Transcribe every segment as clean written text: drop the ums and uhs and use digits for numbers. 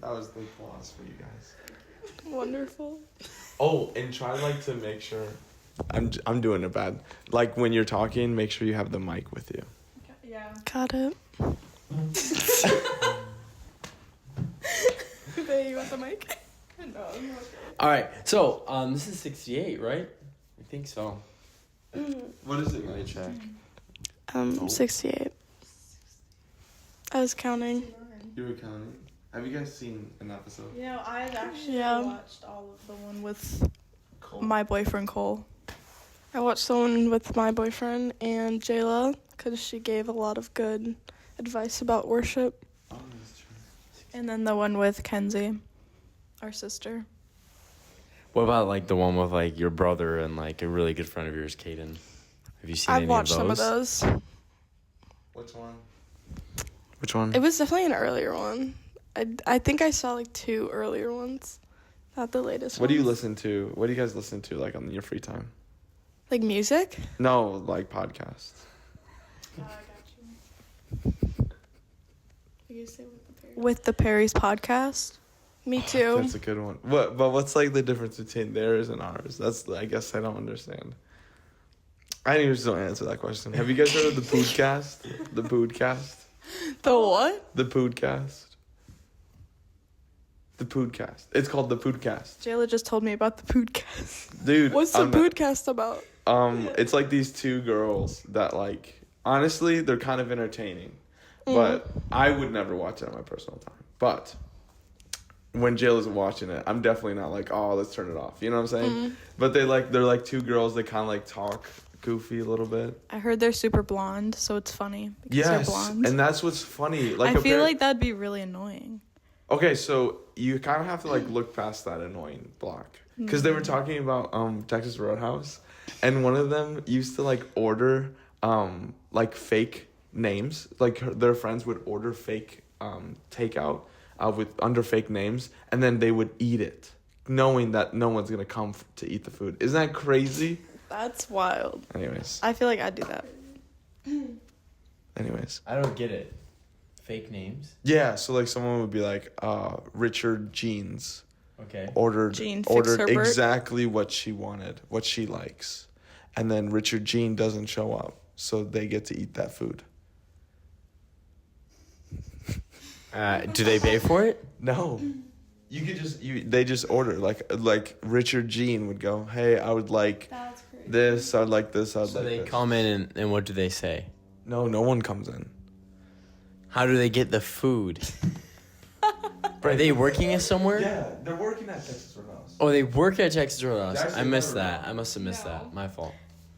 That was the applause for you guys. Wonderful. Oh, and try like to make sure. I'm doing it bad. Like when you're talking, make sure you have the mic with you. Yeah. Got it. Veah, you want the mic? No, I'm okay. All right. So, this is 68, right? I think so. What is it? Let me check. 68. I was counting. You were counting. Have you guys seen an episode? Yeah, I had actually watched all of the one with Cole. my boyfriend Cole. I watched the one with my boyfriend and Jayla because she gave a lot of good advice about worship. Oh, that's true. And then the one with Kenzie, our sister. What about like the one with like your brother and like a really good friend of yours, Caeden? Have you seen any I've watched of those? some of those. Which one? Which one? It was definitely an earlier one. I think I saw like 2 earlier ones, not the latest What do you ones. listen to? What do you guys listen to like on your free time? Like music? No, like podcasts. I got you. With the Perry's podcast. Me too. That's a good one. But what's like the difference between theirs and ours? That's I guess I don't understand. I just don't answer that question. Have you guys heard of the Podcast? The Podcast? The what? The Podcast. The Podcast. It's called the Podcast. Jayla just told me about the podcast. Dude, What's the podcast about? It's like these 2 girls that like honestly they're kind of entertaining. But I would never watch it on my personal time. But when Jayla's watching it, I'm definitely not like, oh, let's turn it off. You know what I'm saying? But they're like 2 girls that kind of like talk goofy a little bit. I heard they're super blonde, so it's funny because they're blonde. And that's what's funny. Like I feel like that'd be really annoying. Okay, so you kind of have to like look past that annoying block because they were talking about Texas Roadhouse, and one of them used to like order like fake names. Like their friends would order fake takeout with under fake names, and then they would eat it, knowing that no one's gonna come to eat the food. Isn't that crazy? That's wild. Anyways. I feel like I'd do that. Anyways. I don't get it. Fake names? Yeah, so like someone would be like, Richard Jeans. Okay. Ordered Jean fix her bird. exactly what she wanted, what she likes. And then Richard Jean doesn't show up, so they get to eat that food. Do they pay for it? No. You could they just order like Richard Jean would go, "Hey, I would like this, I'd like this, I'd So like they this." come in and what do they say? No one comes in. How do they get the food? Are they working somewhere? Yeah, they're working at Texas Roadhouse. Oh, they work at Texas Roadhouse. That's I missed another that. I must have missed that. My fault.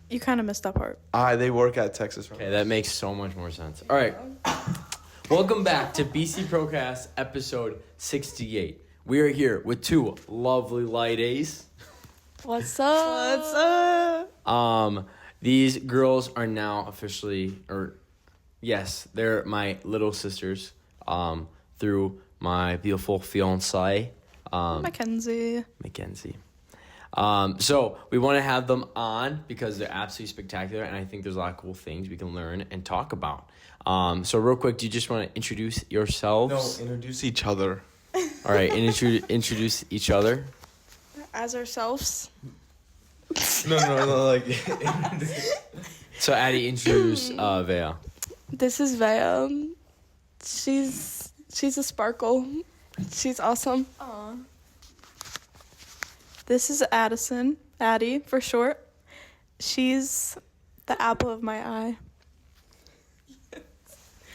You kind of missed that part. They work at Texas Roadhouse. Okay, that makes so much more sense. All right. Welcome back to BC Procast episode 68. We are here with 2 lovely ladies. What's up? These girls are now officially, yes, they're my little sisters, through my beautiful fiancée, Mackenzie. Mackenzie. So we want to have them on because they're absolutely spectacular, and I think there's a lot of cool things we can learn and talk about. So real quick, do you just want to introduce yourselves? No, introduce each other. All right, introduce each other. As ourselves. No, like. So Addy, introduce Veah. This is Veah. She's a sparkle. She's awesome. Aw. This is Addison. Addy, for short. She's the apple of my eye.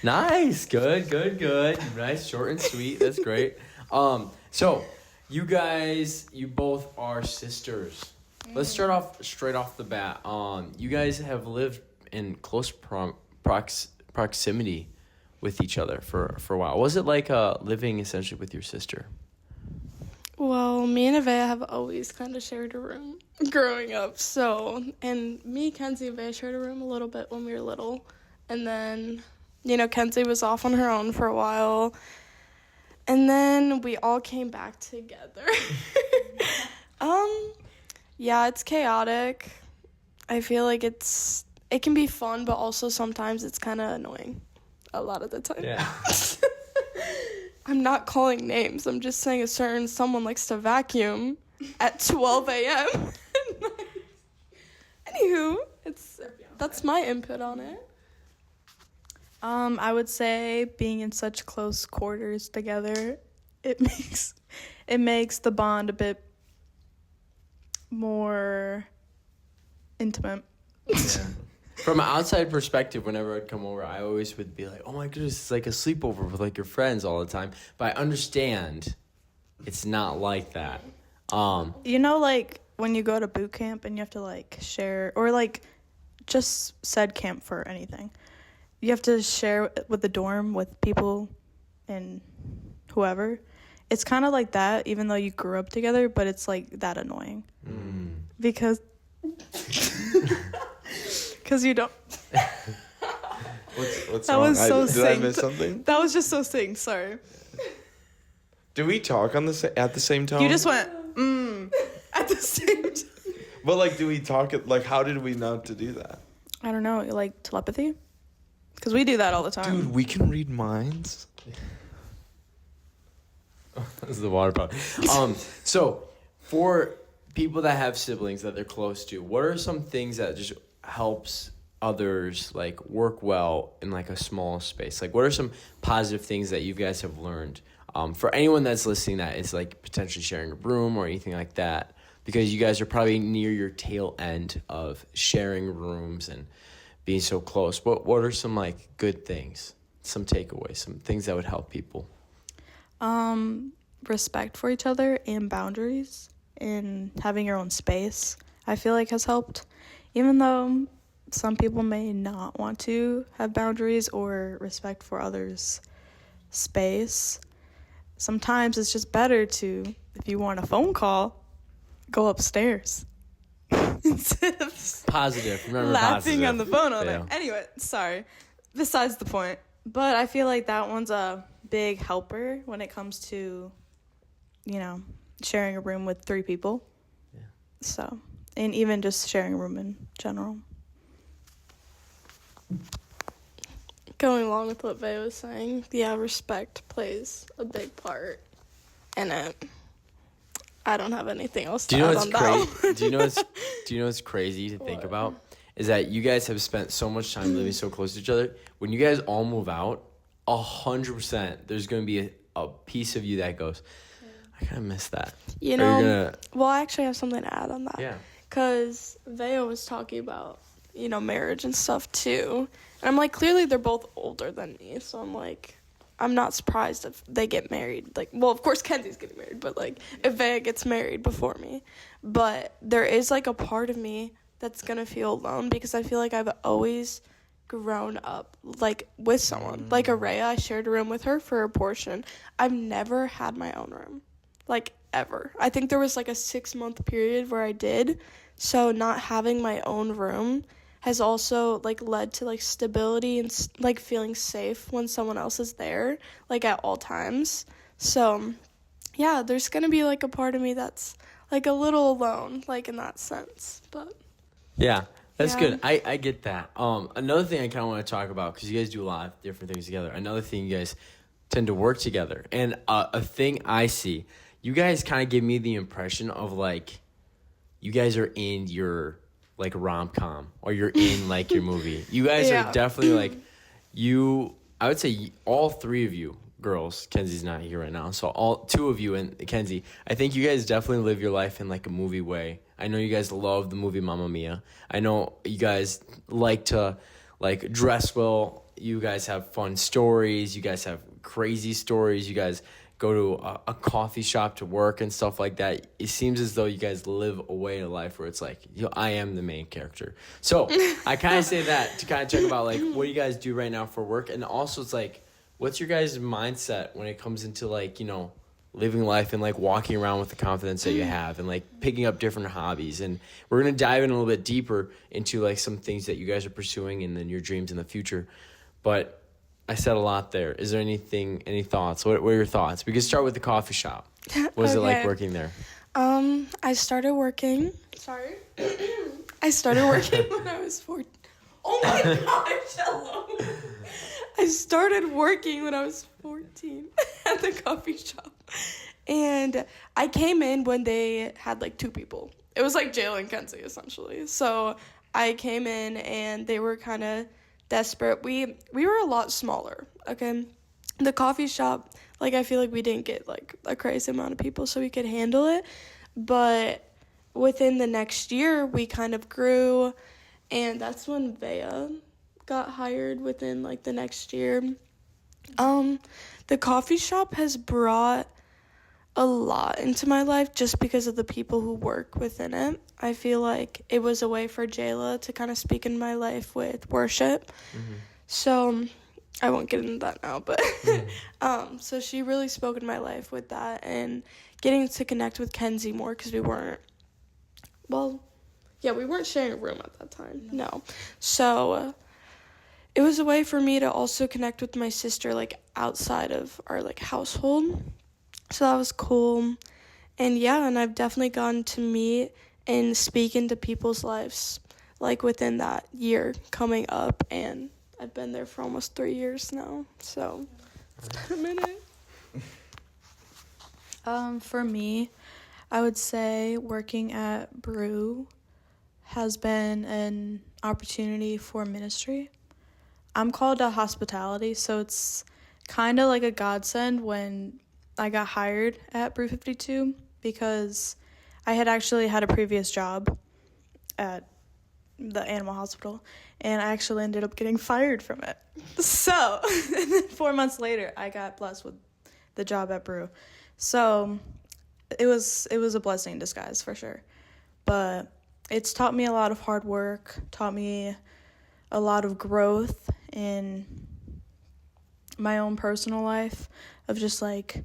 Nice, good. Nice, short and sweet. That's great. So you both are sisters. Let's start off straight off the bat. You guys have lived in close proximity with each other for a while. What was it like living essentially with your sister? Well, me and Veah have always kind of shared a room growing up. And me, Kenzie, and Veah shared a room a little bit when we were little. And then, Kenzie was off on her own for a while. And then we all came back together. Yeah, it's chaotic. I feel like it can be fun, but also sometimes it's kind of annoying a lot of the time. Yeah. I'm not calling names. I'm just saying a certain someone likes to vacuum at 12 a.m. Anywho, that's my input on it. I would say being in such close quarters together, it makes the bond a bit more intimate. Yeah. From an outside perspective, whenever I'd come over, I always would be like, oh my goodness, it's like a sleepover with like your friends all the time. But I understand it's not like that. You know, like when you go to boot camp and you have to like share, or like just said camp for anything, you have to share with the dorm with people and whoever. It's kind of like that, even though you grew up together, but it's like that annoying. Because you don't. What's That wrong? was so Did I synced. miss something? That was just so synced, sorry. Do we talk on at the same time? You just went, at the same time. But like, do we talk? Like, how did we know to do that? I don't know, like telepathy? Because we do that all the time. Dude, we can read minds. This is the water bottle. So for people that have siblings that they're close to, what are some things that just helps others like work well in like a small space? Like, what are some positive things that you guys have learned? For anyone that's listening that is like potentially sharing a room or anything like that, because you guys are probably near your tail end of sharing rooms and being so close. What are some like good things, some takeaways, some things that would help people? Respect for each other and boundaries and having your own space, I feel like has helped. Even though some people may not want to have boundaries or respect for others' space, sometimes it's just better to, if you want a phone call, go upstairs. Instead of Positive. Remember laughing positive. on the phone all Yeah. night. Anyway, sorry. Besides the point. But I feel like that one's a big helper when it comes to, you know, sharing a room with 3 people. Yeah. So, and even just sharing a room in general. Going along with what Veah was saying, yeah, respect plays a big part in it. I don't have anything else to add on that. Do you know what's crazy to think about? Is that you guys have spent so much time living so close to each other. When you guys all move out, 100%, there's going to be a piece of you that goes, I kind of miss that. You know, well, I actually have something to add on that. Yeah. Because Veah was talking about, you know, marriage and stuff too. And I'm like, clearly they're both older than me. So I'm like, I'm not surprised if they get married. Like, well, of course, Kenzie's getting married. But, like, if Veah gets married before me. But there is, like, a part of me that's going to feel alone. Because I feel like I've always grown up, like, with someone. Like, Araya, I shared a room with her for a portion. I've never had my own room. Like, ever. I think there was, like, a 6-month period where I did. So not having my own room has also, like, led to, like, stability and, like, feeling safe when someone else is there, like, at all times. So, yeah, there's going to be, like, a part of me that's, like, a little alone, like, in that sense. But Yeah, that's Yeah. good. I get that. Another thing I kind of want to talk about, because you guys do a lot of different things together. Another thing, you guys tend to work together. And a thing I see, you guys kind of give me the impression of, like, you guys are in your, like, rom-com, or you're in, like, your movie. You guys Yeah. are definitely, like, I would say all 3 of you girls, Kenzie's not here right now, so all 2 of you and Kenzie, I think you guys definitely live your life in, like, a movie way. I know you guys love the movie Mamma Mia. I know you guys like to, like, dress well. You guys have fun stories. You guys have crazy stories. You guys go to a coffee shop to work and stuff like that. It seems as though you guys live a way of life where it's like, I am the main character. So I kind of say that to kind of talk about, like, what do you guys do right now for work? And also it's like, what's your guys' mindset when it comes into, like, you know, living life and, like, walking around with the confidence that you have and, like, picking up different hobbies? And we're going to dive in a little bit deeper into, like, some things that you guys are pursuing and then your dreams in the future. But I said a lot there. Is there any thoughts? What are your thoughts? We can start with the coffee shop. What was it like working there? I started working. Sorry. I started working when I was 14. Oh my gosh, hello. I started working when I was 14 at the coffee shop. And I came in when they had like 2 people. It was like Jayla and Kenzie, essentially. So I came in and they were kind of desperate. We were a lot smaller, okay? The coffee shop, like, I feel like we didn't get like a crazy amount of people so we could handle it. But within the next year, we kind of grew, and that's when Veah got hired within like the next year. The coffee shop has brought a lot into my life just because of the people who work within it. I feel like it was a way for Jayla to kind of speak in my life with worship. So I won't get into that now, but so she really spoke in my life with that, and getting to connect with Kenzie more because we weren't sharing a room at that time. No. So it was a way for me to also connect with my sister like outside of our like household. So that was cool. And yeah, and I've definitely gotten to meet and speak into people's lives like within that year coming up, and I've been there for almost 3 years now. So it's been a minute. For me, I would say working at Brew has been an opportunity for ministry. I'm called to hospitality, so it's kind of like a godsend when I got hired at Brew 52, because I had actually had a previous job at the animal hospital, and I actually ended up getting fired from it. So 4 months later, I got blessed with the job at Brew. So it was a blessing in disguise for sure. But it's taught me a lot of hard work, taught me a lot of growth in my own personal life, of just like,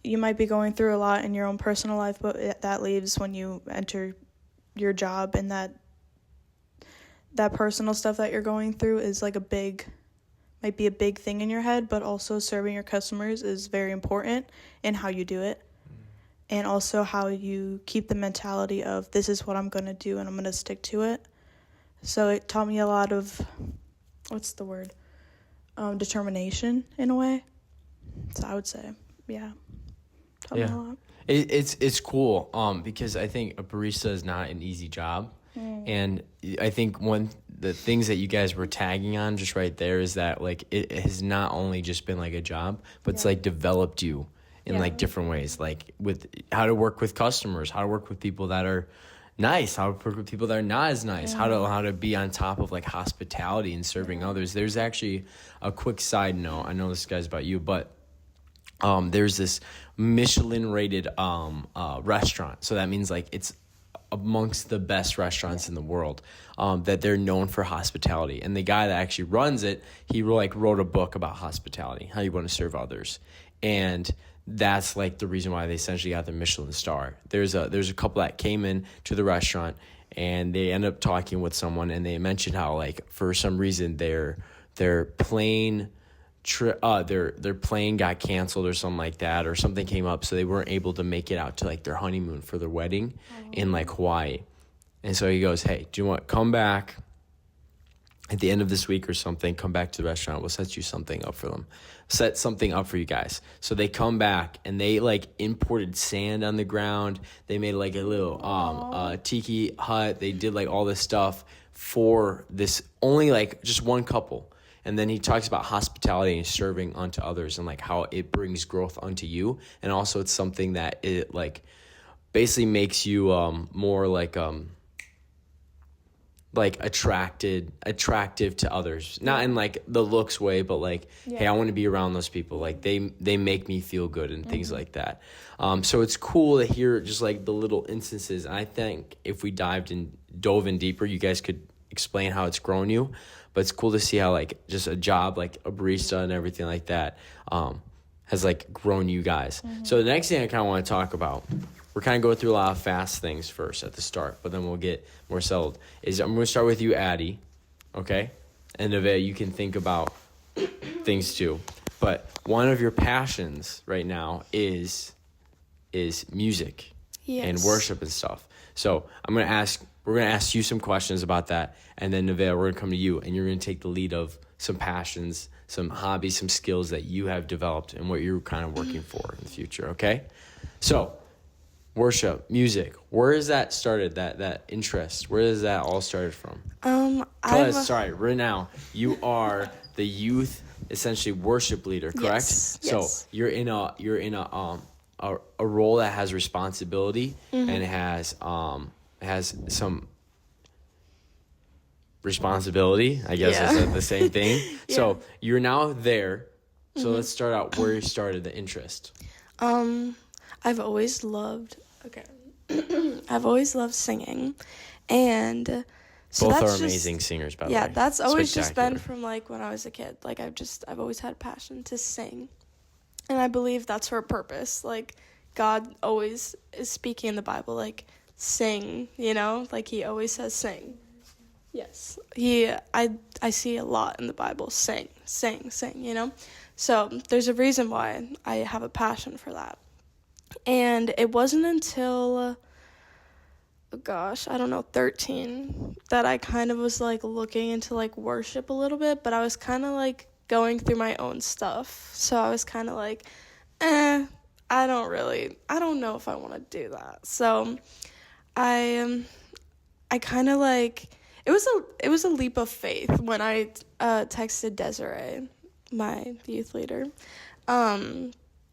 you might be going through a lot in your own personal life, but that leaves when you enter your job, and that personal stuff that you're going through is like might be a big thing in your head, but also serving your customers is very important in how you do it. And also how you keep the mentality of, this is what I'm going to do and I'm going to stick to it. So it taught me a lot of, determination in a way. So I would say, yeah. Taught me a lot. It's cool because I think a barista is not an easy job. And I think the things that you guys were tagging on just right there is that like it has not only just been like a job, but it's like developed you in like different ways, like with how to work with customers, how to work with people that are nice, how to work with people that are not as nice, how to be on top of like hospitality and serving others. There's actually a quick side note. I know this guy's about you, but there's this Michelin rated restaurant. So that means like it's amongst the best restaurants in the world, that they're known for hospitality. And the guy that actually runs it, he wrote a book about hospitality, how you want to serve others. And that's like the reason why they essentially got the Michelin star. There's a couple that came in to the restaurant, and they end up talking with someone, and they mentioned how like for some reason their plane their plane got canceled or something like that, or something came up, so they weren't able to make it out to like their honeymoon for their wedding in like Hawaii. And so he goes, hey, do you want come back at the end of this week or something, come back to the restaurant, we'll set something up for you guys. So they come back, and they like imported sand on the ground. They made like a little tiki hut. They did like all this stuff for this only like just one couple. And then he talks about hospitality and serving unto others, and like how it brings growth unto you. And also it's something that it like basically makes you more like attractive to others. Not in like the looks way, but like, hey, I want to be around those people. Like they make me feel good and things like that. So it's cool to hear just like the little instances. And I think if we dove in deeper, you guys could explain how it's grown you. But it's cool to see how like just a job like a barista and everything like that has like grown you guys. So the next thing I kind of want to talk about, we're kind of going through a lot of fast things first at the start, but then we'll get more settled. I'm going to start with you, Addy, okay? And Veah, you can think about things too. But one of your passions right now is music and worship and stuff. So we're going to ask you some questions about that, and then Veah, we're going to come to you, and you're going to take the lead of some passions, some hobbies, some skills that you have developed and what you're kind of working for in the future, okay? So, worship, music, where is that started, that interest? Where does that all started from? Right now, you are the youth, essentially worship leader, correct? Yes. So you're in a role that has responsibility and it has some responsibility, I guess is the same thing. So you're now there. So let's start out where you started the interest. I've always loved singing, and so both that's are amazing singers, by the way. Yeah, that's always just been Spectacular. from like when I was a kid. Like I've always had passion to sing, and I believe that's for a purpose. Like God always is speaking in the Bible, like sing, like He always says sing. Yes, I see a lot in the Bible, sing, So there's a reason why I have a passion for that. And it wasn't until, 13, that I kind of was, like, looking into, like, worship a little bit, but I was kind of, like, going through my own stuff. So I was kind of like, I don't know if I want to do that. So I kind of, like, it was a leap of faith when I texted Desiree, my youth leader,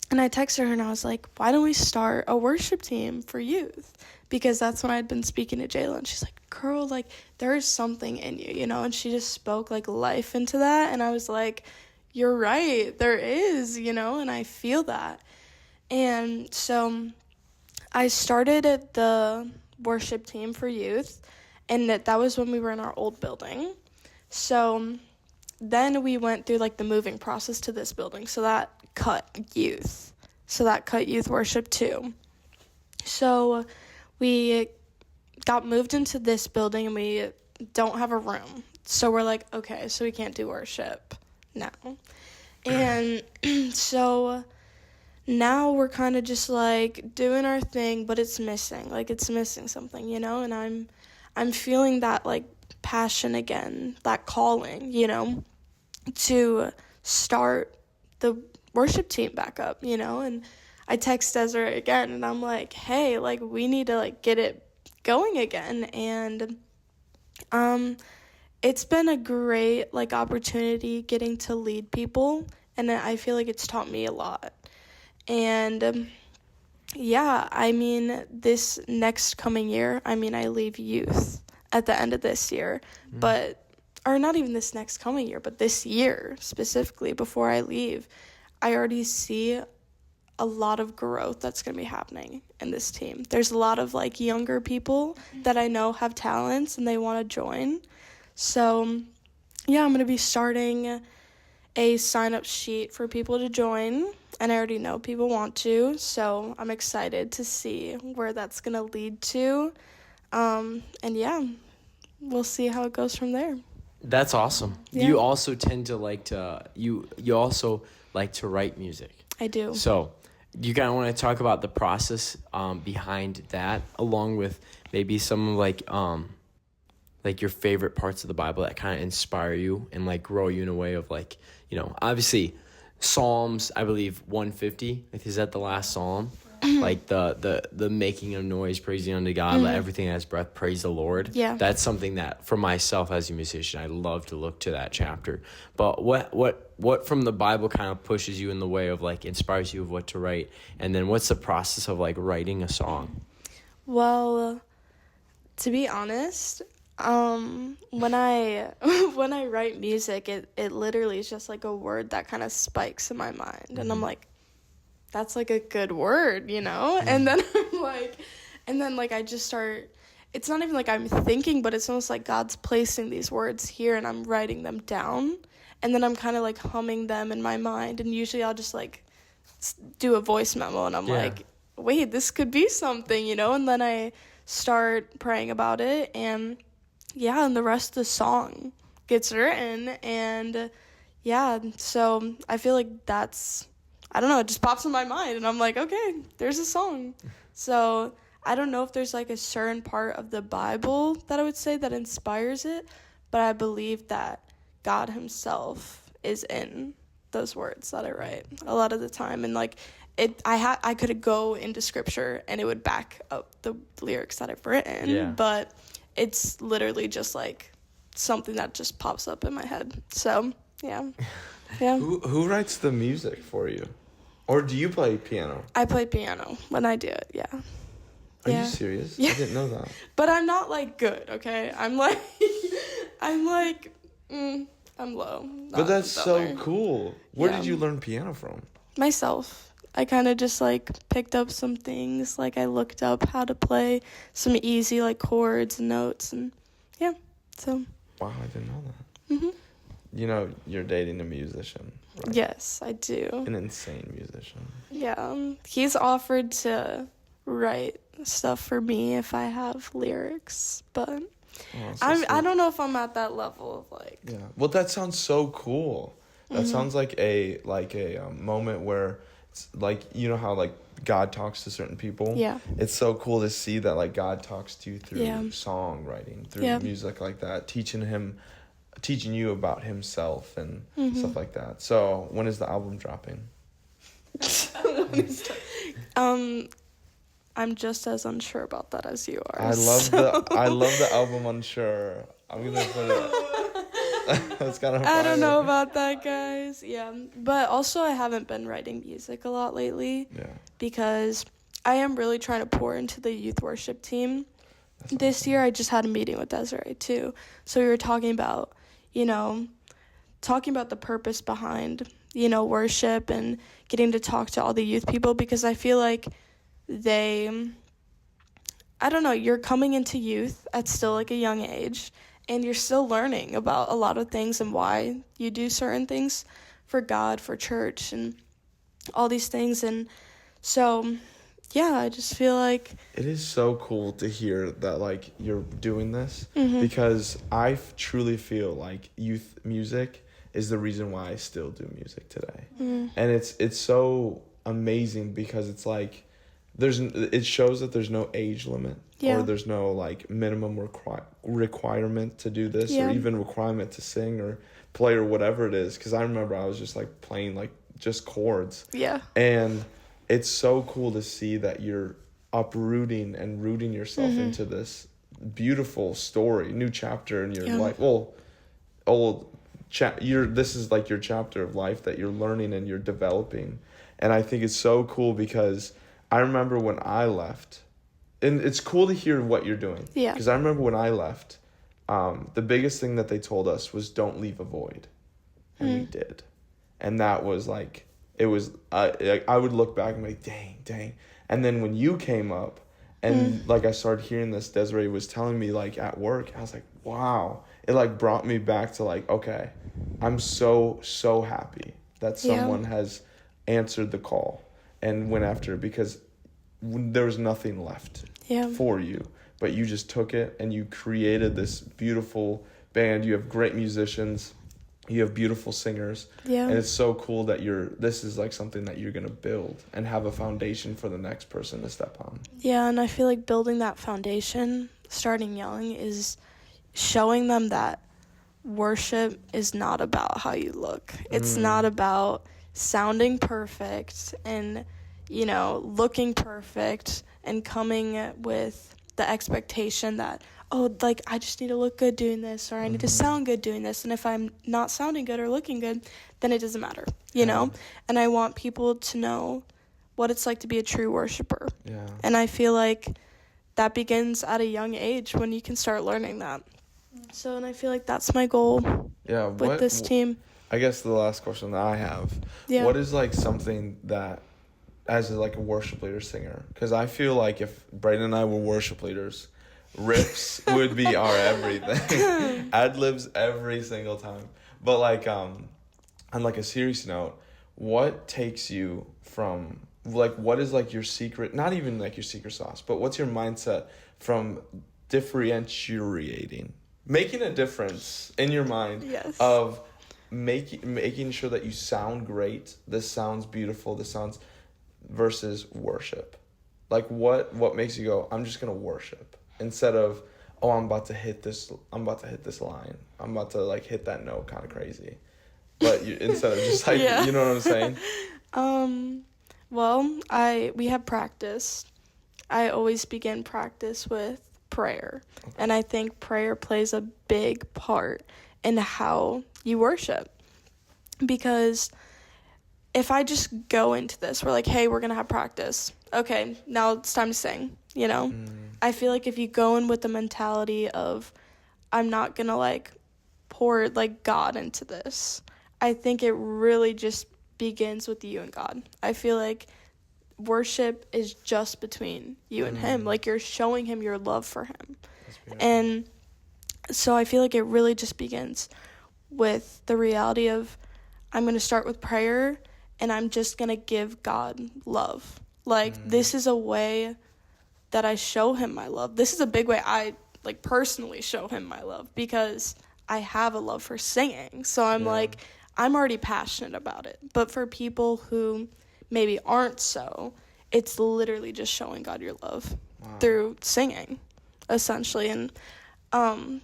and I texted her and I was like, why don't we start a worship team for youth? Because that's when I'd been speaking to Jayla, and she's like, girl, like, there is something in you, and she just spoke, like, life into that, and I was like, you're right, there is, and I feel that. And so I started the worship team for youth, and that was when we were in our old building. So then we went through, like, the moving process to this building, so that cut youth worship too. So we got moved into this building and we don't have a room, so we're like, okay, so we can't do worship now. And so now we're kind of just like doing our thing, but it's missing something, and I'm feeling that like passion again, that calling, to start the worship team back up, and I text Desiree again, and I'm like, hey, like, we need to, like, get it going again, and it's been a great, like, opportunity getting to lead people, and I feel like it's taught me a lot, and this next coming year, I leave youth at the end of this year, or not even this next coming year, but this year specifically, before I leave, I already see a lot of growth that's going to be happening in this team. There's a lot of, like, younger people that I know have talents and they want to join. So, yeah, I'm going to be starting a sign-up sheet for people to join, and I already know people want to, so I'm excited to see where that's going to lead to. And, yeah, we'll see how it goes from there. That's awesome. Yeah. You also tend to you also like to write music. I do. So you kind of want to talk about the process behind that, along with maybe some like your favorite parts of the Bible that kind of inspire you and like grow you in a way of like, obviously Psalms, I believe 150, is that the last Psalm? Like the making of noise, praising unto God, let everything that has breath praise the Lord. Yeah. That's something that for myself as a musician, I love to look to that chapter. But what from the Bible kind of pushes you in the way of like inspires you of what to write, and then what's the process of like writing a song? Well, to be honest, when I write music, it literally is just like a word that kind of spikes in my mind, and I'm like, that's like a good word, and then I'm like, I just start, it's not even like I'm thinking, but it's almost like God's placing these words here and I'm writing them down, and then I'm kind of like humming them in my mind, and usually I'll just like do a voice memo, and I'm like, wait, this could be something, and then I start praying about it, and and the rest of the song gets written, and so I feel like that's, I don't know, it just pops in my mind, and I'm like, okay, there's a song. So I don't know if there's like a certain part of the Bible that I would say that inspires it, but I believe that God himself is in those words that I write a lot of the time. And like I could go into scripture and it would back up the lyrics that I've written. Yeah. But it's literally just like something that just pops up in my head. So yeah. Who writes the music for you? Or do you play piano? I play piano when I do it, yeah. Are Yeah. you serious? Yeah. I didn't know that. But I'm not like good, okay? I'm like I'm low. But that's Not so there. cool. Where Yeah. did you learn piano from? Myself. I kind of just like picked up some things. Like I looked up how to play some easy like chords and notes, and yeah. So Wow, I didn't know that. mhm. You know, you're dating a musician, right? Yes, I do. An insane musician. Yeah. He's offered to write stuff for me if I have lyrics, but Oh, so I sweet. don't know if I'm at that level of like. Yeah. Well, that sounds so cool. That Mhm. sounds like a moment where, it's like, you know how like God talks to certain people. Yeah. It's so cool to see that like God talks to you through Yeah. songwriting, through Yeah. music like that, teaching you about himself and Mhm. stuff like that. So when is the album dropping? I'm just as unsure about that as you are. I love so- I love the album Unsure. I'm gonna put it. It's kind of. I don't know about that, guys. Yeah. But also, I haven't been writing music a lot lately Yeah. because I am really trying to pour into the youth worship team. This year, I just had a meeting with Desiree, too. So we were talking about, the purpose behind, worship and getting to talk to all the youth people, because I feel like you're coming into youth at still like a young age, and you're still learning about a lot of things and why you do certain things for God, for church, and all these things. And so, yeah, I just feel like It is so cool to hear that like you're doing this, Mhm. because I truly feel like youth music is the reason why I still do music today. Mm. And it's so amazing because it's like it shows that there's no age limit, Yeah. or there's no like minimum requirement to do this, Yeah. or even requirement to sing or play or whatever it is. Because I remember I was just like playing like just chords, yeah. and it's so cool to see that you're uprooting and rooting yourself Mhm. into this beautiful story, new chapter in your Yeah. life. Well, this is like your chapter of life that you're learning and you're developing. And I think it's so cool because I remember when I left, and it's cool to hear what you're doing. Yeah. Because I remember when I left, the biggest thing that they told us was don't leave a void. And we did. And that was like, it was, I would look back and be like, dang. And then when you came up and like I started hearing this, Desiree was telling me like at work, I was like, wow. It like brought me back to like, okay, I'm so happy that someone has answered the call and went after it, because there was nothing left Yeah. for you, but you just took it and you created this beautiful band. You have great musicians, you have beautiful singers, Yeah. and it's so cool that this is like something that you're gonna build and have a foundation for the next person to step on. Yeah, and I feel like building that foundation, starting young, is showing them that worship is not about how you look. It's not about sounding perfect and, looking perfect and coming with the expectation that, like, I just need to look good doing this, or I need to sound good doing this. And if I'm not sounding good or looking good, then it doesn't matter, you know? And I want people to know what it's like to be a true worshiper. Yeah. And I feel like that begins at a young age when you can start learning that. So, and I feel like that's my goal Yeah. with this team. I guess the last question that I have, Yeah. what is like something that, as like a worship leader singer, because I feel like if Braedon and I were worship leaders, riffs would be our everything. Ad-libs every single time. But like on like a serious note, what takes you from like, what is like your secret, not even like your secret sauce, but what's your mindset from differentiating, making a difference in your mind Yes. of making sure that you sound great, this sounds beautiful, this sounds, versus worship? Like what makes you go, I'm just gonna worship, instead of, oh, I'm about to hit this line. I'm about to like hit that note kind of crazy. But instead of just like, Yeah. you know what I'm saying? Well, we have practice. I always begin practice with prayer. Okay. And I think prayer plays a big part in how you worship. Because if I just go into this, we're like, hey, we're going to have practice. Okay, now it's time to sing, you know? I feel like if you go in with the mentality of, I'm not going to, like, pour, like, God into this, I think it really just begins with you and God. I feel like worship is just between you and him. Like, you're showing him your love for him. And so I feel like it really just begins with the reality of, I'm going to start with prayer, and I'm just going to give God love. Like, this is a way that I show him my love. This is a big way I, like, personally show him my love, because I have a love for singing. So I'm like, I'm already passionate about it. But for people who maybe aren't so, it's literally just showing God your love through singing, essentially. And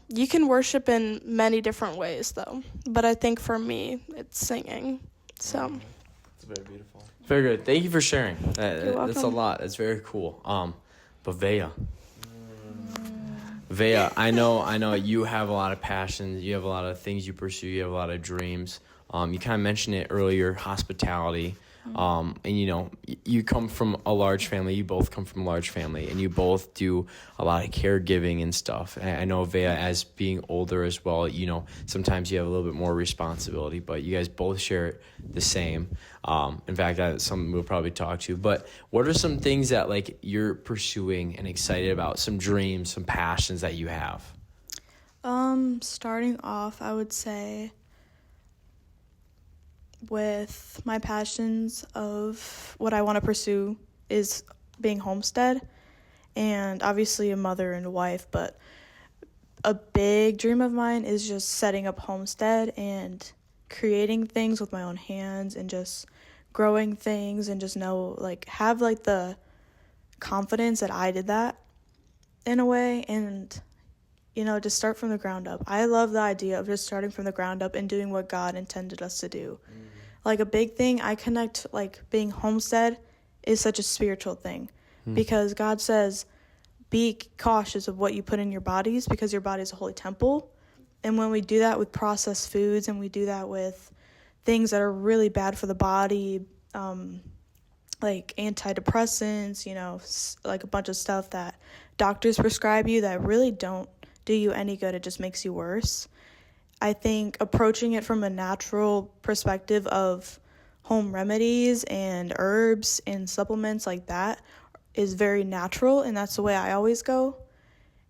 you can worship in many different ways, though. But I think for me, it's singing. So It's very beautiful. Very good. Thank you for sharing. You're That's a welcome. lot. That's very cool. But Veah, I know you have a lot of passions. You have a lot of things you pursue. You have a lot of dreams. You kind of mentioned it earlier, hospitality. And you come from a large family. You both come from a large family, and you both do a lot of caregiving and stuff. And I know Veah, as being older as well, sometimes you have a little bit more responsibility, but you guys both share the same. In fact, that's something we'll probably talk to. But what are some things that like you're pursuing and excited about? Some dreams, some passions that you have? Starting off, I would say, with my passions of what I want to pursue is being homestead, and obviously a mother and a wife, but a big dream of mine is just setting up homestead and creating things with my own hands and just growing things, and just have the confidence that I did that in a way, and just start from the ground up. I love the idea of just starting from the ground up and doing what God intended us to do. Like, a big thing I connect, like, being homestead is such a spiritual thing, because God says, be cautious of what you put in your bodies, because your body is a holy temple. And when we do that with processed foods, and we do that with things that are really bad for the body, like antidepressants, like a bunch of stuff that doctors prescribe you that really don't do you any good, it just makes you worse. I think approaching it from a natural perspective of home remedies and herbs and supplements like that is very natural, and that's the way I always go.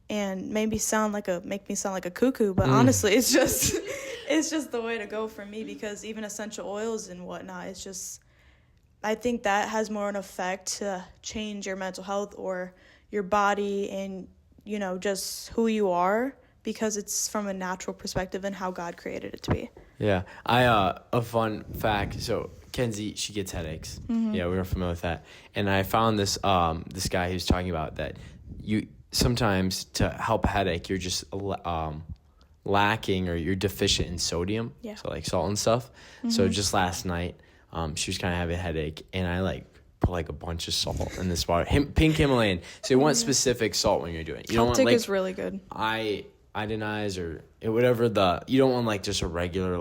And make me sound like a cuckoo, but honestly, it's just the way to go for me, because even essential oils and whatnot, it's just, I think that has more an effect to change your mental health or your body and just who you are, because it's from a natural perspective and how God created it to be. Yeah. A fun fact. So Kenzie, she gets headaches. Yeah, we were familiar with that. And I found this guy who's talking about that you sometimes, to help a headache, you're just lacking, or you're deficient in sodium. Yeah. So like salt and stuff. So just last night, she was kind of having a headache, and I put like a bunch of salt in this water. Pink Himalayan. So you want specific salt when you're doing it. You don't want Celtic is really good. Iodinize or whatever you don't want just a regular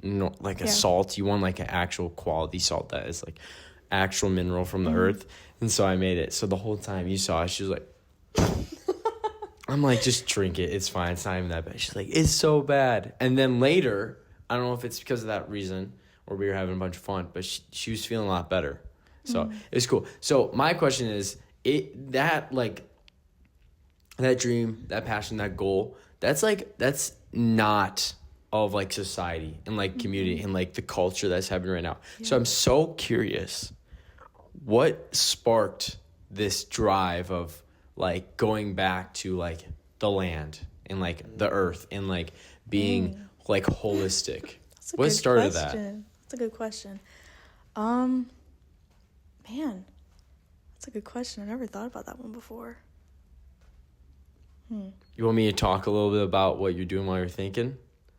a salt. You want an actual quality salt that is actual mineral from the earth. And so I made it. So the whole time you saw it, she was like, I'm like, just drink it. It's fine. It's not even that bad. She's like, it's so bad. And then later, I don't know if it's because of that reason or we were having a bunch of fun, but she was feeling a lot better. So it's cool. So my question is, that dream, that passion, that goal, that's not of society and community and the culture that's happening right now. Yeah. So I'm so curious, what sparked this drive of going back to the land and the earth and being holistic? What started that? That's a good question. Man, that's a good question. I never thought about that one before. You want me to talk a little bit about what you're doing while you're thinking?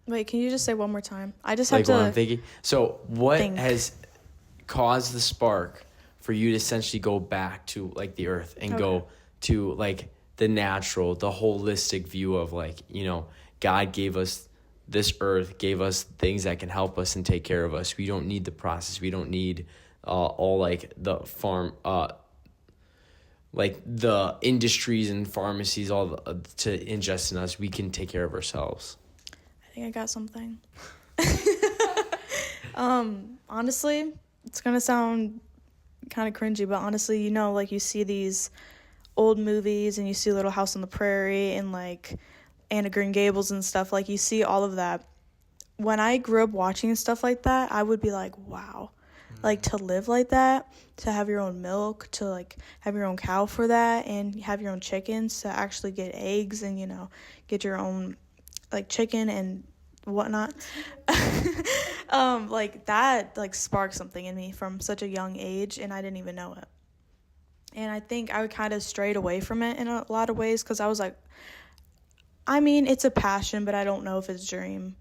Wait, can you just say one more time? I just Like have what to I'm thinking. So what think. has caused the spark for you to essentially go back to like the earth and go to like the natural, the holistic view of like, you know, God gave us this earth, gave us things that can help us and take care of us. We don't need the process. We don't need all like the farm, like the industries and pharmacies all to ingest in us. We can take care of ourselves. I think I got something. Honestly, it's gonna sound kind of cringy, but honestly, you know, like you see these old movies and you see Little House on the Prairie and like Anna Green Gables and stuff, like you see all of that. When I grew up watching stuff like that, I would be like, wow, like to live like that, to have your own milk, to like have your own cow for that, and have your own chickens, to actually get eggs and, you know, get your own like chicken and whatnot. Like that like sparked something in me from such a young age, and I didn't even know it. And I think I kind of strayed away from it in a lot of ways, because I was like, I mean, it's a passion, but I don't know if it's a dream.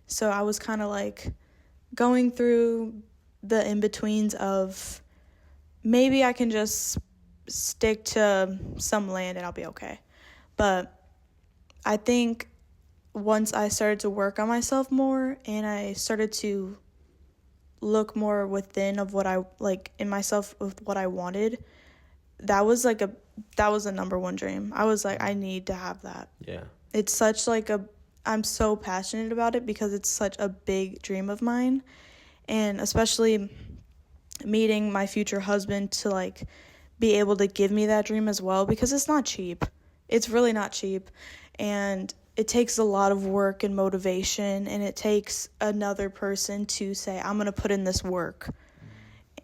So I was kind of like going through the in-betweens of maybe I can just stick to some land and I'll be okay. But I think once I started to work on myself more and I started to look more within of what I like in myself with what I wanted, that was the number one dream. I was like, I need to have that. Yeah. It's such like I'm so passionate about it because it's such a big dream of mine. And especially meeting my future husband to like be able to give me that dream as well, because it's not cheap. It's really not cheap. And it takes a lot of work and motivation, and it takes another person to say, I'm going to put in this work.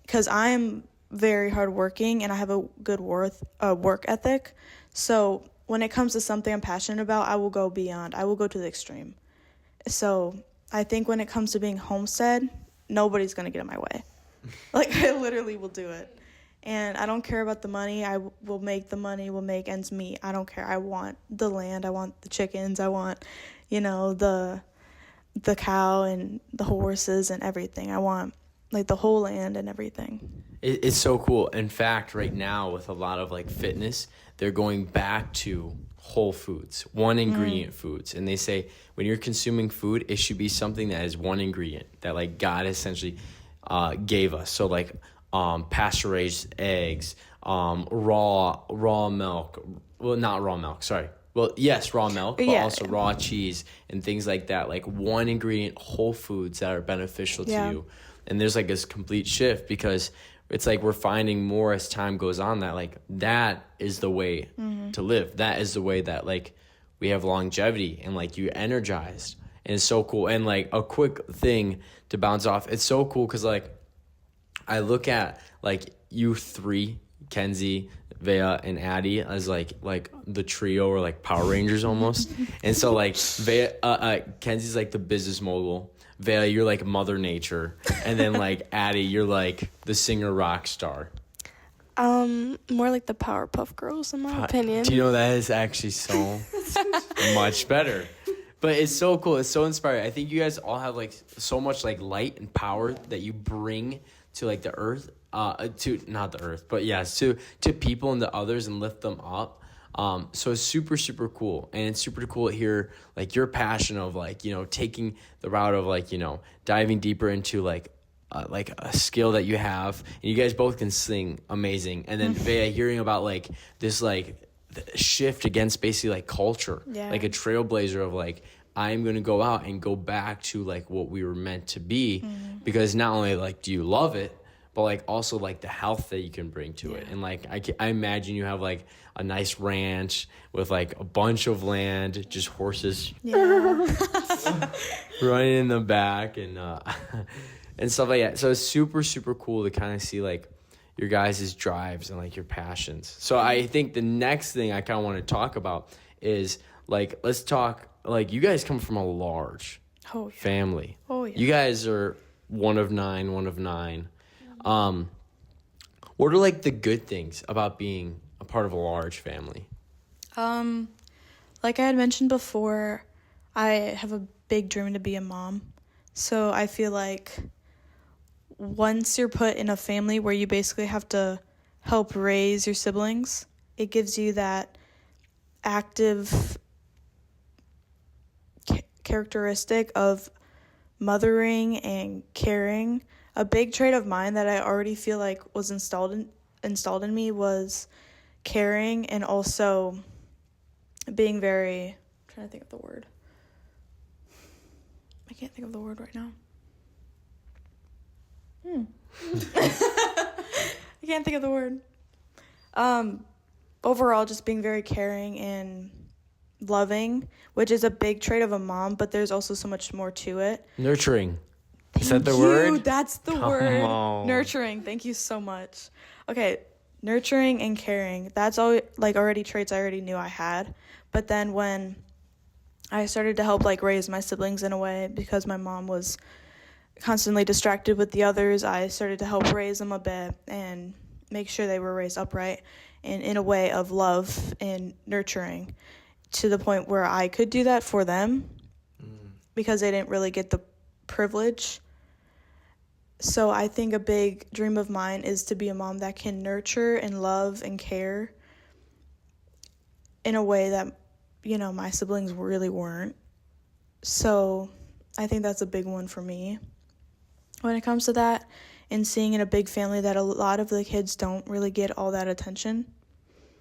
Because I'm very hardworking and I have a good work ethic. So when it comes to something I'm passionate about, I will go beyond. I will go to the extreme. So I think when it comes to being homestead, nobody's going to get in my way. Like, I literally will do it. And I don't care about the money. I will make the money, will make ends meet. I don't care. I want the land. I want the chickens. I want, you know, the cow and the horses and everything. I want, like, the whole land and everything. It's so cool. In fact, right now with a lot of like fitness, they're going back to whole foods, one ingredient foods. And they say when you're consuming food, it should be something that is one ingredient that like God essentially gave us. So like pasture raised eggs, raw milk. Well, not raw milk, sorry. Well, yes, raw milk, but also raw cheese and things like that. Like one ingredient whole foods that are beneficial to you. And there's like this complete shift, because it's like we're finding more as time goes on that like that is the way to live. That is the way that like we have longevity and like you're energized. And it's so cool. And like a quick thing to bounce off, it's so cool because like I look at like you three, Kenzie, Veah, and Addy as like the trio or like Power Rangers almost. And so like Kenzie's like the business mogul. Veah, you're like Mother Nature, and then like Addy, you're like the singer rock star. More like the Powerpuff Girls in my opinion. Do you know that is actually so much better? But it's so cool. It's so inspiring. I think you guys all have like so much like light and power that you bring to like the earth, to not the earth, but yes, to people and to others and lift them up. So it's super, super cool. And it's super cool to hear like your passion of like, you know, taking the route of like, you know, diving deeper into like a skill that you have, and you guys both can sing amazing. And then Veah, hearing about like this, like the shift against basically like culture, like a trailblazer of like, I'm going to go out and go back to like what we were meant to be, because not only like, do you love it, but like also like the health that you can bring to it. And like, I imagine you have like a nice ranch with like a bunch of land, just horses running in the back and stuff like that. So it's super, super cool to kind of see like your guys' drives and like your passions. So I think the next thing I kind of want to talk about is like, let's talk, like you guys come from a large family. You guys are one of nine. What are like the good things about being a part of a large family? like I had mentioned before, I have a big dream to be a mom. So I feel like once you're put in a family where you basically have to help raise your siblings, it gives you that active characteristic of mothering and caring. A big trait of mine that I already feel like was installed in me was caring, and also being very, I'm trying to think of the word. I can't think of the word right now. I can't think of the word. Overall, just being very caring and loving, which is a big trait of a mom, but there's also so much more to it. Nurturing. Thank Is that the you. word? That's the Come word. on. Nurturing. Thank you so much. Okay, nurturing and caring. That's all like already traits I already knew I had. But then when I started to help like raise my siblings in a way, because my mom was constantly distracted with the others, I started to help raise them a bit and make sure they were raised upright and in a way of love and nurturing, to the point where I could do that for them because they didn't really get the privilege. So I think a big dream of mine is to be a mom that can nurture and love and care in a way that, you know, my siblings really weren't. So I think that's a big one for me when it comes to that, and seeing in a big family that a lot of the kids don't really get all that attention.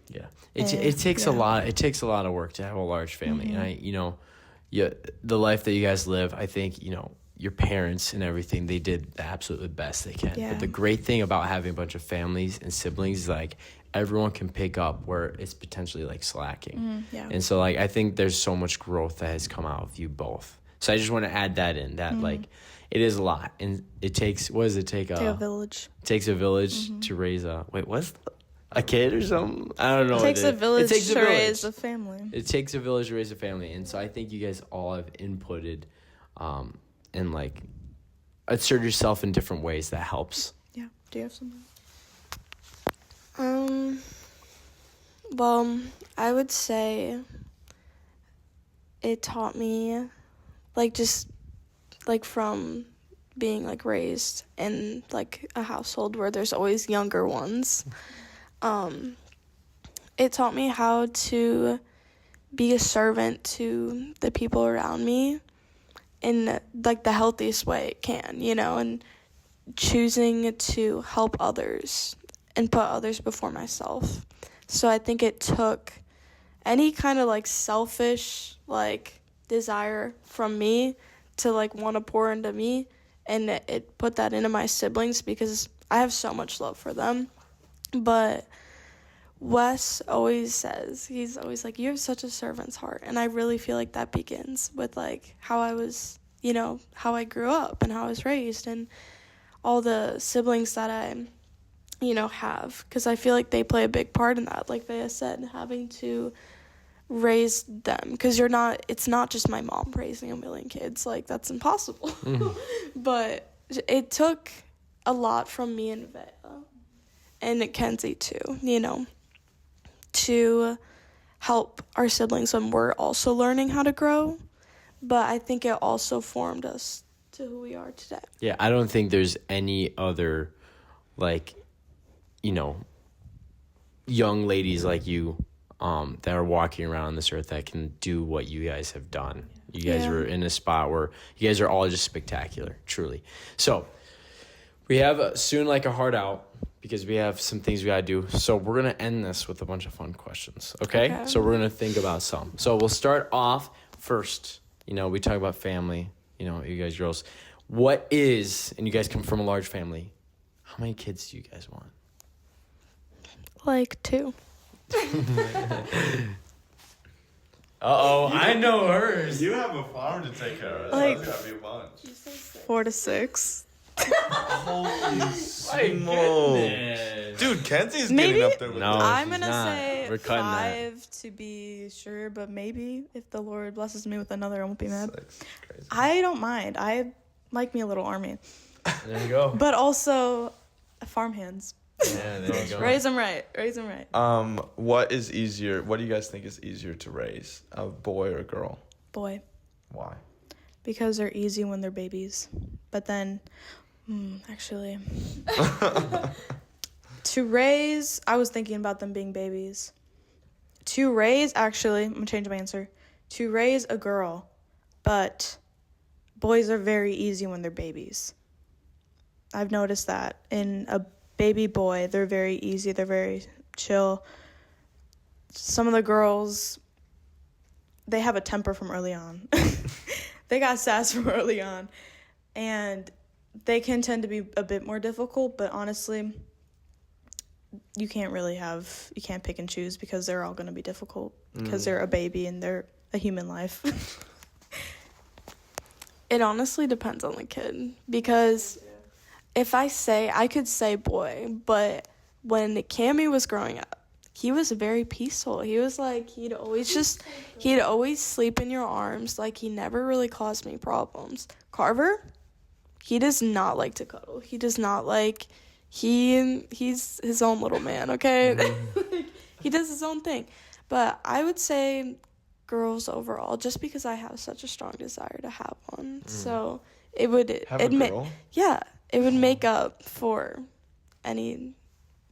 Yeah, it takes a lot. It takes a lot of work to have a large family, and the life that you guys live, I think, your parents and everything, they did the absolute best they can. Yeah. But the great thing about having a bunch of families and siblings is like everyone can pick up where it's potentially like slacking. And so like I think there's so much growth that has come out of you both. So I just want to add that in, that like it is a lot, and it takes, what does it take? A village. It takes a village to raise a kid or something? I don't know. It takes a village to raise a family. It takes a village to raise a family. And so I think you guys all have inputted and like assert yourself in different ways that helps. Yeah. Do you have something? Well, I would say it taught me, like, just, like, from being, like, raised in, like, a household where there's always younger ones. It taught me how to be a servant to the people around me in, like, the healthiest way it can, and choosing to help others and put others before myself. So I think it took any kind of, like, selfish, like, desire from me to, like, want to pour into me, and it put that into my siblings because I have so much love for them. But Wes always says, he's always like, you have such a servant's heart. And I really feel like that begins with, like, how I was, how I grew up and how I was raised and all the siblings that I, have. Because I feel like they play a big part in that. Like Veah said, having to raise them. Because it's not just my mom raising a million kids. Like, that's impossible. But it took a lot from me and Veah. And Kenzie too, to help our siblings when we're also learning how to grow. But I think it also formed us to who we are today. Yeah, I don't think there's any other, like, young ladies like you that are walking around this earth that can do what you guys have done. You guys were in a spot where you guys are all just spectacular, truly. So we have soon like a heart out, because we have some things we gotta do. So we're gonna end this with a bunch of fun questions, okay? So we're gonna think about some. So we'll start off first. We talk about family, you guys girls. What is, and you guys come from a large family, how many kids do you guys want? Like 2. I know hers. You have a farm to take care of. Like, That's gotta be a bunch. 4 to 6. Holy smokes. Dude, Kenzie's Maybe- getting up there with No. those. I'm she's gonna not. say We're cutting 5 to be sure, but maybe if the Lord blesses me with another, I won't be mad. 6. Crazy. I don't mind. I like me a little army, There you go. but also farmhands. Yeah, there you go. Raise them right. Raise them right. What is easier? What do you guys think is easier to raise, a boy or a girl? Boy. Why? Because they're easy when they're babies. But then, actually, to raise, I was thinking about them being babies. To raise, actually, I'm going to change my answer. To raise a girl, but boys are very easy when they're babies. I've noticed that. In a baby boy, they're very easy, they're very chill. Some of the girls, they have a temper from early on. They got sass from early on. And they can tend to be a bit more difficult, but honestly, you can't pick and choose because they're all going to be difficult because they're a baby and they're a human life. It honestly depends on the kid because if I could say boy, but when Cammy was growing up, he was very peaceful. He was like, he'd always sleep in your arms. Like, he never really caused me problems. Carver, he does not like to cuddle. He does not like, he's his own little man, okay? Like, he does his own thing. But I would say girls overall, just because I have such a strong desire to have one. So it would it would make up for any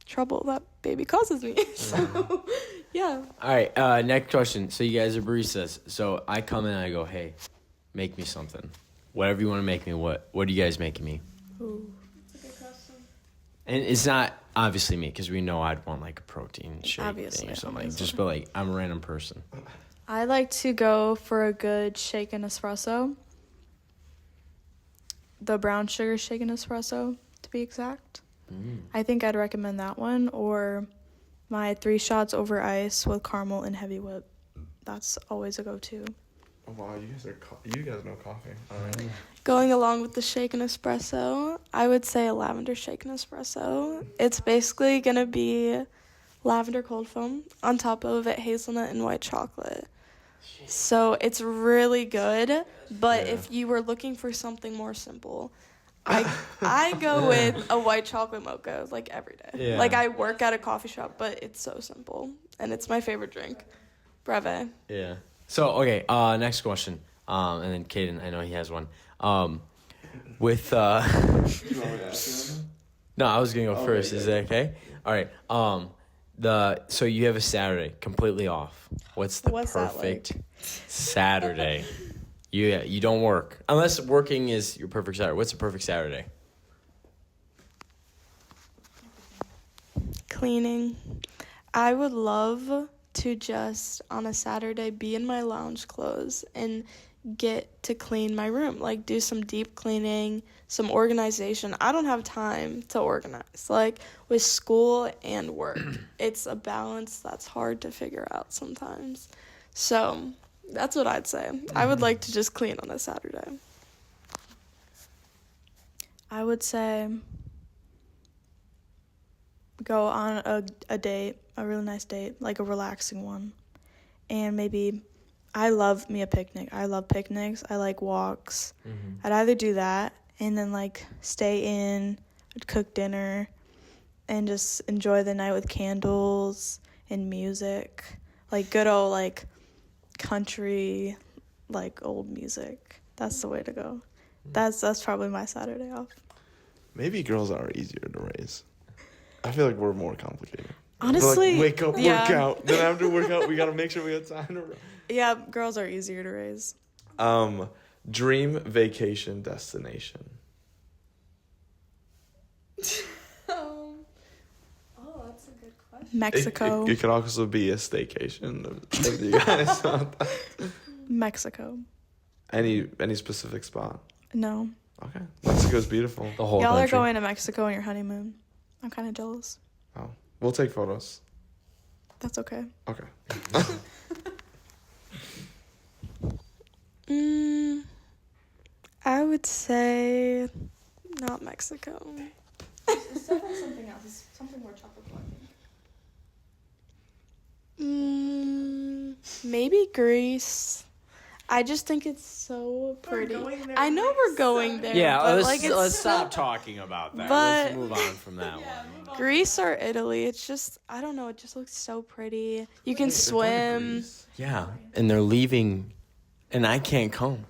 trouble that baby causes me. So yeah. All right, next question. So you guys are baristas. So I come in and I go, hey, make me something. Whatever you want to make me. What are you guys making me? Ooh, that's a good question. And it's not obviously me because we know I'd want like a protein shake Obviously, thing or something. obviously. Just but like I'm a random person. I like to go for a good shaken espresso. The brown sugar shaken espresso, to be exact. I think I'd recommend that one, or my 3 shots over ice with caramel and heavy whip. That's always a go-to. Oh, wow, you guys know coffee. All right. Going along with the shaken espresso, I would say a lavender shaken espresso. It's basically gonna be lavender cold foam on top of it, hazelnut and white chocolate. So it's really good, but if you were looking for something more simple, I go with a white chocolate mocha like every day. Yeah. Like, I work at a coffee shop, but it's so simple and it's my favorite drink. Breve. Yeah. So okay, next question. And then Caeden, I know he has one. With You want me to ask you? no, I was gonna go first. Okay. Is that okay? All right. So you have a Saturday completely off. What's the What's that perfect Saturday? You don't work unless working is your perfect Saturday. What's the perfect Saturday? Cleaning. I would love to just on a Saturday be in my lounge clothes and get to clean my room, like do some deep cleaning, some organization. I don't have time to organize, like with school and work. It's a balance that's hard to figure out sometimes. So that's what I'd say. I would like to just clean on a Saturday. I would say go on a date, a really nice date, like a relaxing one. And maybe, I love me a picnic. I love picnics. I like walks. I'd either do that and then like stay in, I'd cook dinner, and just enjoy the night with candles and music. Like good old like country, like old music. That's the way to go. That's probably my Saturday off. Maybe girls are easier to raise. I feel like we're more complicated. Honestly, We're like, wake up, yeah. work out. Then after work out, we gotta make sure we got time to run. Yeah, girls are easier to raise. Dream vacation destination. Oh, that's a good question. Mexico. It could also be a staycation if you guys want that. Mexico. Any specific spot? No. Okay. Mexico's beautiful. The whole Y'all country. are going to Mexico on your honeymoon. I'm kind of jealous. Oh. We'll take photos. That's okay. Okay. I would say not Mexico. It's definitely something else. It's something more chocolate. Maybe Greece. I just think it's so pretty. going there I know next we're going there. Yeah, but let's, like it's let's so- stop talking about that. But- Let's move on from that one. Greece or Italy. It's just I don't know. It just looks so pretty. You can swim. Yeah, and they're leaving, and I can't come.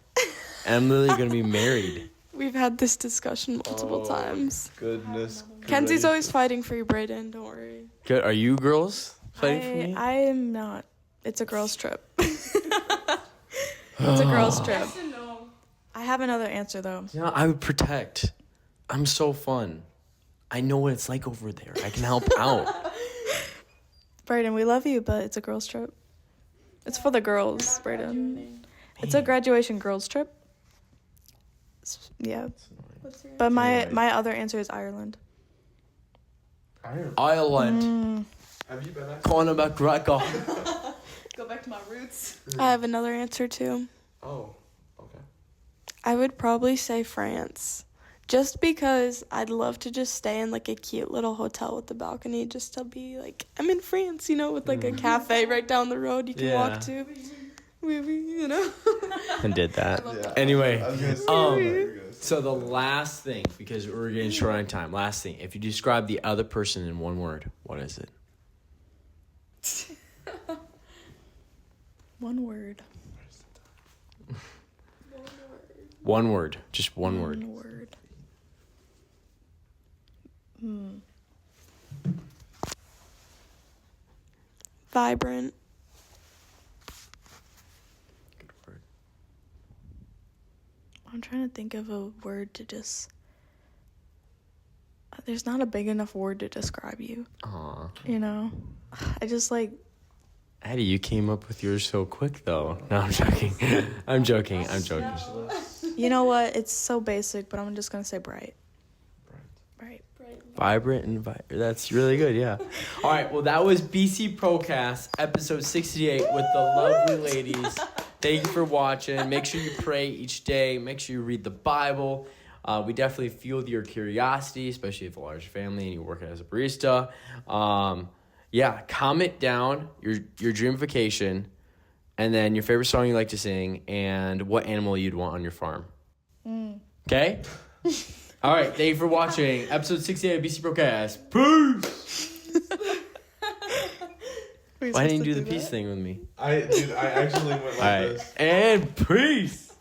And I'm literally going to be married. We've had this discussion multiple times. Goodness. Kenzie's always fighting for you, Braedon. Don't worry. Good. Are you girls fighting for me? I am not. It's a girls' trip. It's a girls' trip. I have another answer though. Yeah, I would protect. I'm so fun. I know what it's like over there. I can help out. Braedon, we love you, but it's a girls' trip. It's for the girls, Braedon. It's a graduation girls' trip. Yeah. But my other answer is Ireland. Ireland. Have you been? Conor McGregor. Go back to my roots. I have another answer too. Oh, okay. I would probably say France. Just because I'd love to just stay in like a cute little hotel with the balcony just to be like, I'm in France, with like a cafe right down the road you can walk to. And did that. Yeah. Anyway, I was gonna say, so the last thing, because we're getting short on time, last thing. If you describe the other person in one word, what is it? One word. One word. Just one word. One word. Vibrant. Good word. I'm trying to think of a word to just. There's not a big enough word to describe you. Aw. I just like. Addy, you came up with yours so quick, though. No, I'm joking. I'm joking. You know what? It's so basic, but I'm just gonna say bright. Bright. Vibrant and that's really good, yeah. All right, well, that was BC Procast, episode 68 with the lovely ladies. Thank you for watching. Make sure you pray each day. Make sure you read the Bible. We definitely fueled your curiosity, especially if you have a large family and you work as a barista. Yeah, comment down your dream vacation, and then your favorite song you like to sing, and what animal you'd want on your farm. Okay? All right, thank you for watching episode 68 of BC Procast. Peace! Why didn't you do the peace thing with me? I actually went like All right, this. and peace!